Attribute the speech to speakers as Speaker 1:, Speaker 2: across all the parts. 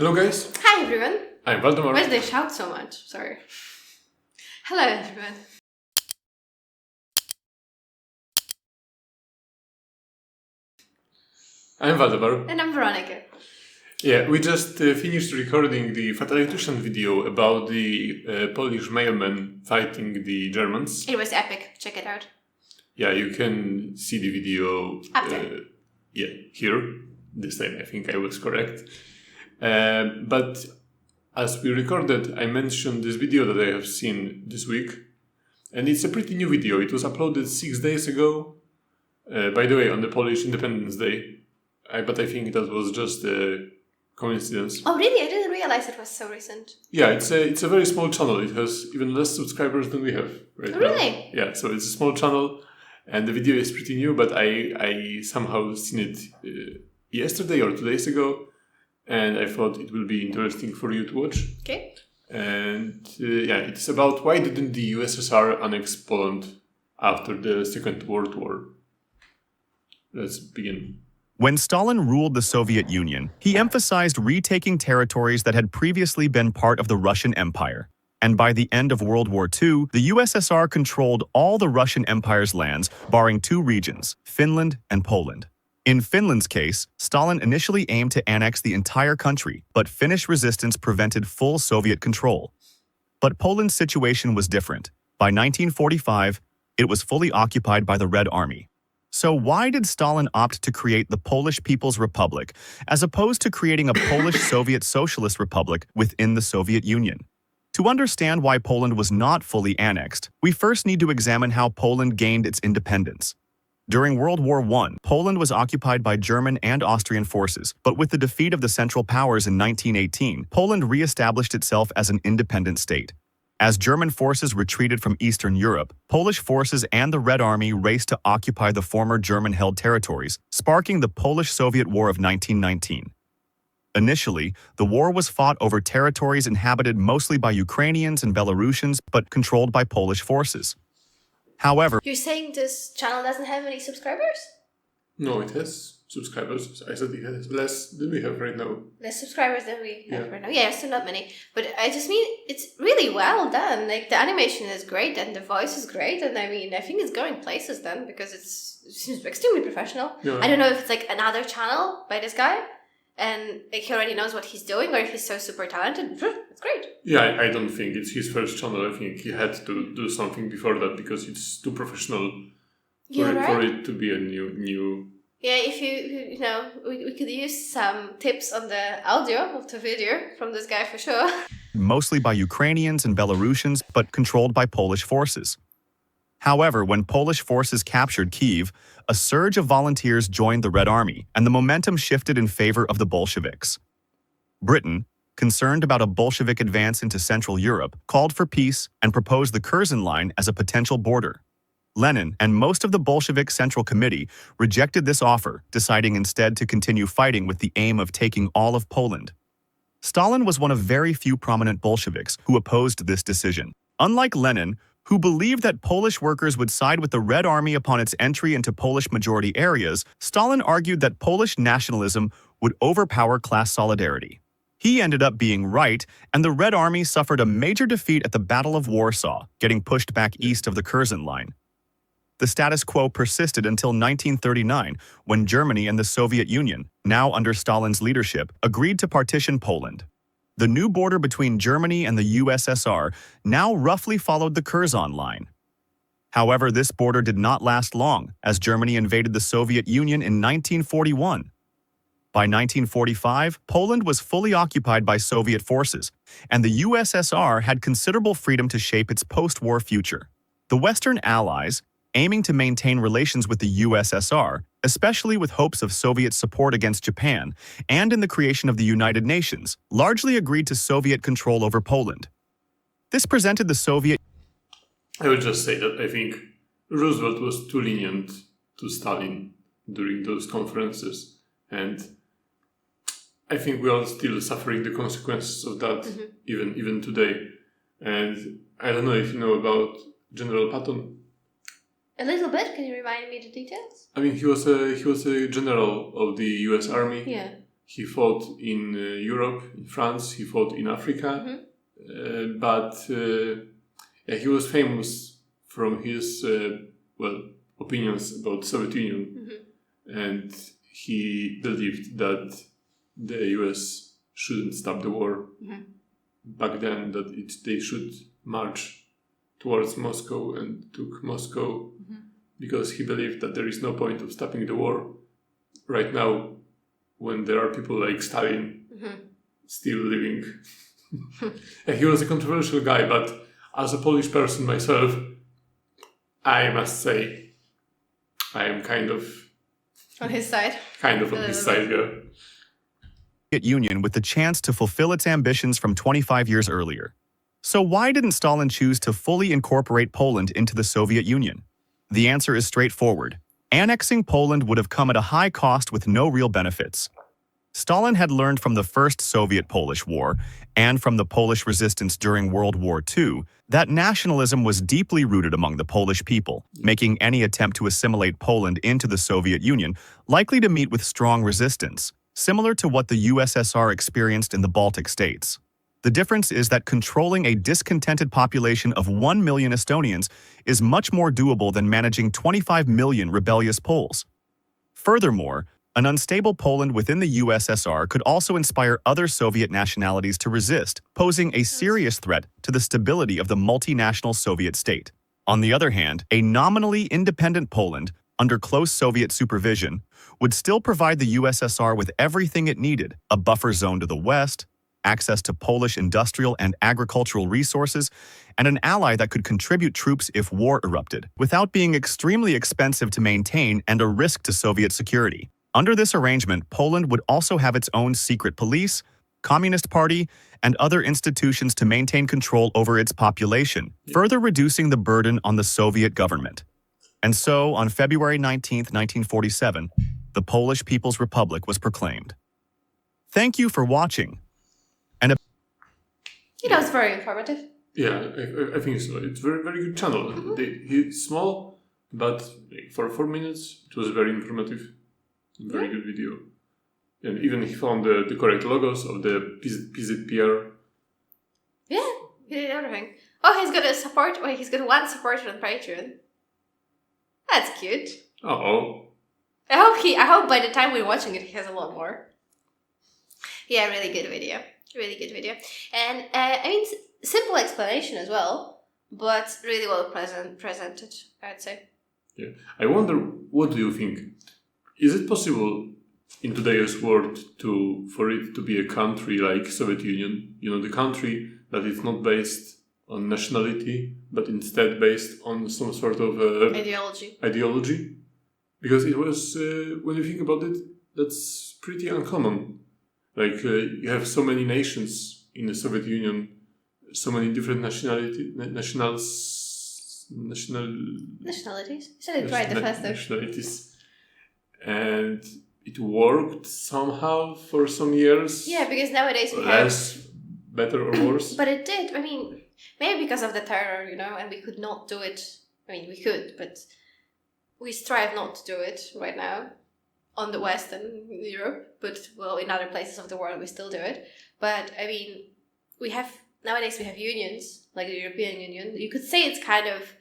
Speaker 1: Hello guys,
Speaker 2: Hi everyone!
Speaker 1: I'm Valdemar.
Speaker 2: Why did they shout so much? Sorry. Hello everyone.
Speaker 1: I'm Valdemar.
Speaker 2: And I'm Veronica.
Speaker 1: Yeah, we just finished recording the Fatalitarian video about the Polish mailman fighting the Germans.
Speaker 2: It was epic. Check it out.
Speaker 1: Yeah, you can see the video here. This time I think I was correct. But as we recorded, I mentioned this video that I have seen this week. And it's a pretty new video. It was uploaded 6 days ago. By the way, on the Polish Independence Day. But I think that was just a coincidence.
Speaker 2: Oh really? I didn't realize it was so recent.
Speaker 1: Yeah, it's a very small channel. It has even less subscribers than we have right now.
Speaker 2: Really?
Speaker 1: Yeah, so it's a small channel. And the video is pretty new, but I somehow seen it yesterday or 2 days ago. And I thought it will be interesting for you to watch.
Speaker 2: Okay.
Speaker 1: And it's about why didn't the USSR annex Poland after the Second World War. Let's begin.
Speaker 3: When Stalin ruled the Soviet Union, he emphasized retaking territories that had previously been part of the Russian Empire. And by the end of World War II, the USSR controlled all the Russian Empire's lands, barring two regions, Finland and Poland. In Finland's case, Stalin initially aimed to annex the entire country, but Finnish resistance prevented full Soviet control. But Poland's situation was different. By 1945, it was fully occupied by the Red Army. So why did Stalin opt to create the Polish People's Republic, as opposed to creating a Polish Soviet Socialist Republic within the Soviet Union? To understand why Poland was not fully annexed, we first need to examine how Poland gained its independence. During World War I, Poland was occupied by German and Austrian forces, but with the defeat of the Central Powers in 1918, Poland re-established itself as an independent state. As German forces retreated from Eastern Europe, Polish forces and the Red Army raced to occupy the former German-held territories, sparking the Polish-Soviet War of 1919. Initially, the war was fought over territories inhabited mostly by Ukrainians and Belarusians, but controlled by Polish forces. However,
Speaker 2: You're saying this channel doesn't have any subscribers?
Speaker 1: No, it has subscribers. I said it has less than we have right now.
Speaker 2: Less subscribers than we have right now. Yeah, still not many. But I just mean, it's really well done. Like, the animation is great and the voice is great. And I mean, I think it's going places then because it seems extremely professional.
Speaker 1: Yeah.
Speaker 2: I don't know if it's like another channel by this guy and like, he already knows what he's doing, or if he's so super talented. It's great.
Speaker 1: Yeah, I don't think it's his first channel. I think he had to do something before that because it's too professional for it to be a new.
Speaker 2: Yeah, if you know, we could use some tips on the audio of the video from this guy for sure.
Speaker 3: mostly by Ukrainians and Belarusians, but controlled by Polish forces. However, when Polish forces captured Kyiv, a surge of volunteers joined the Red Army, and the momentum shifted in favor of the Bolsheviks. Britain, concerned about a Bolshevik advance into Central Europe, called for peace and proposed the Curzon Line as a potential border. Lenin and most of the Bolshevik Central Committee rejected this offer, deciding instead to continue fighting with the aim of taking all of Poland. Stalin was one of very few prominent Bolsheviks who opposed this decision. Unlike Lenin, who believed that Polish workers would side with the Red Army upon its entry into Polish-majority areas, Stalin argued that Polish nationalism would overpower class solidarity. He ended up being right, and the Red Army suffered a major defeat at the Battle of Warsaw, getting pushed back east of the Curzon Line. The status quo persisted until 1939, when Germany and the Soviet Union, now under Stalin's leadership, agreed to partition Poland. The new border between Germany and the USSR now roughly followed the Curzon Line. However, this border did not last long, as Germany invaded the Soviet Union in 1941. By 1945, Poland was fully occupied by Soviet forces, and the USSR had considerable freedom to shape its post-war future. The Western Allies, aiming to maintain relations with the USSR, especially with hopes of Soviet support against Japan, and in the creation of the United Nations, largely agreed to Soviet control over Poland. This presented the Soviet...
Speaker 1: I would just say that I think Roosevelt was too lenient to Stalin during those conferences, and I think we are still suffering the consequences of that even today. And I don't know if you know about General Patton.
Speaker 2: A little bit. Can you remind me the details?
Speaker 1: I mean, he was a general of the U.S. Army.
Speaker 2: Yeah.
Speaker 1: he fought in Europe, in France, he fought in Africa, but he was famous from his opinions about the Soviet Union, and he believed that the US shouldn't stop the war back then, that they should march towards Moscow, and took Moscow because he believed that there is no point of stopping the war right now when there are people like Stalin still living. And he was a controversial guy, but as a Polish person myself, I must say I am kind of
Speaker 2: on his side.
Speaker 1: Kind of on his side, yeah.
Speaker 3: Union with the chance to fulfill its ambitions from 25 years earlier. So why didn't Stalin choose to fully incorporate Poland into the Soviet Union? The answer is straightforward. Annexing Poland would have come at a high cost with no real benefits. Stalin had learned from the First Soviet-Polish War and from the Polish resistance during World War II that nationalism was deeply rooted among the Polish people, making any attempt to assimilate Poland into the Soviet Union likely to meet with strong resistance, similar to what the USSR experienced in the Baltic states. The difference is that controlling a discontented population of 1 million Estonians is much more doable than managing 25 million rebellious Poles. Furthermore, an unstable Poland within the USSR could also inspire other Soviet nationalities to resist, posing a serious threat to the stability of the multinational Soviet state. On the other hand, a nominally independent Poland, under close Soviet supervision, would still provide the USSR with everything it needed: a buffer zone to the west, access to Polish industrial and agricultural resources, and an ally that could contribute troops if war erupted, without being extremely expensive to maintain and a risk to Soviet security. Under this arrangement, Poland would also have its own secret police, Communist Party, and other institutions to maintain control over its population, further reducing the burden on the Soviet government. And so, on February 19, 1947, the Polish People's Republic was proclaimed. Thank you for watching.
Speaker 2: It's very informative.
Speaker 1: Yeah, I think so. It's a very, very good channel. He's small, but for 4 minutes, it was very informative. Very good video. And even he found the correct logos of the PZPR.
Speaker 2: Yeah, he did everything. Oh, he's got a support. Wait, he's got one supporter on Patreon. That's cute.
Speaker 1: Oh.
Speaker 2: I hope by the time we're watching it, he has a lot more. Yeah, really good video. Really good video. And simple explanation as well, but really well presented, I'd say.
Speaker 1: Yeah. I wonder, what do you think? Is it possible in today's world for it to be a country like Soviet Union? The country that is not based on nationality, but instead based on some sort of ideology? Because it was, when you think about it, that's pretty uncommon. Like, you have so many nations in the Soviet Union, so many different nationalities. You
Speaker 2: said it right the first time.
Speaker 1: Nationalities. And it worked somehow for some years.
Speaker 2: Yeah, because nowadays we
Speaker 1: less, better or worse.
Speaker 2: But it did. Maybe because of the terror, and we could not do it. We could, but we strive not to do it right now. On the West and Europe, but in other places of the world we still do it. But nowadays we have unions, like the European Union. You could say it's kind of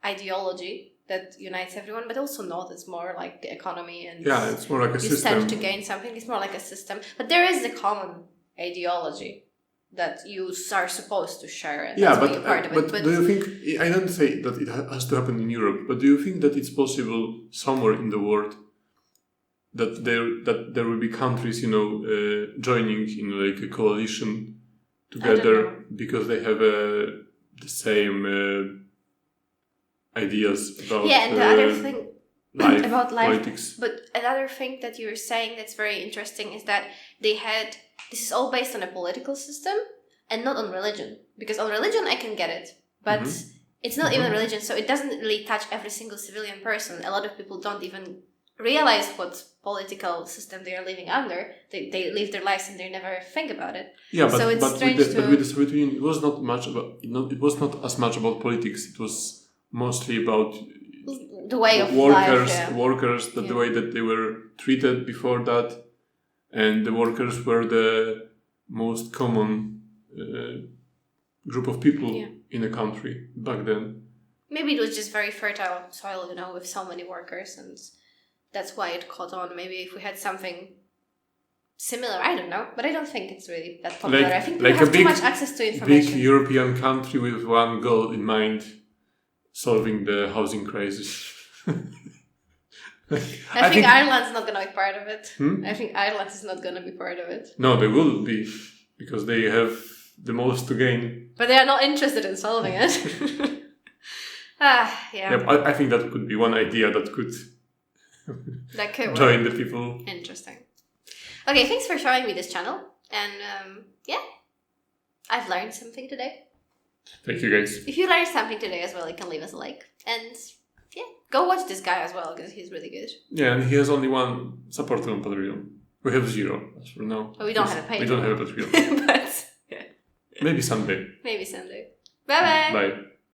Speaker 2: ideology that unites everyone, but also not. It's more like the economy, and
Speaker 1: it's more like a system.
Speaker 2: You stand to gain something. It's more like a system. But there is a common ideology that you are supposed to share, and that's what you're part of it.
Speaker 1: But do you think? I don't say that it has to happen in Europe, but do you think that it's possible somewhere in the world that there will be countries, joining in like a coalition together because they have the same ideas about
Speaker 2: and the other thing about life,
Speaker 1: politics.
Speaker 2: But another thing that you're saying that's very interesting is that this is all based on a political system and not on religion. Because on religion I can get it, but it's not even religion, so it doesn't really touch every single civilian person. A lot of people don't even realize what political system they are living under. They live their lives and they never think about it.
Speaker 1: Yeah,
Speaker 2: so it's strange
Speaker 1: with the Soviet Union, it was not much about. It was not as much about politics. It was mostly about
Speaker 2: the way of
Speaker 1: workers.
Speaker 2: life,
Speaker 1: Workers, the way that they were treated before that, and the workers were the most common group of people in the country back then.
Speaker 2: Maybe it was just very fertile soil, with so many workers, and that's why it caught on. Maybe if we had something similar, I don't know, but I don't think it's really that popular. I think we have too much access to information.
Speaker 1: Big European country with one goal in mind, solving the housing crisis.
Speaker 2: I think Ireland's not going to be part of it. I think Ireland is not going to be part of it.
Speaker 1: No, they will be, because they have the most to gain.
Speaker 2: But they are not interested in solving it.
Speaker 1: I think that could be one idea that could join the people.
Speaker 2: Interesting. Okay, thanks for showing me this channel. And I've learned something today.
Speaker 1: Thank you, guys.
Speaker 2: If you learned something today as well, you can leave us a like. And go watch this guy as well, because he's really good.
Speaker 1: Yeah, and he has only one supporter on Patreon. We have 0 as for now.
Speaker 2: But we don't have a Patreon.
Speaker 1: We don't have a Patreon.
Speaker 2: But
Speaker 1: maybe someday.
Speaker 2: Maybe someday. Bye-bye.
Speaker 1: Bye.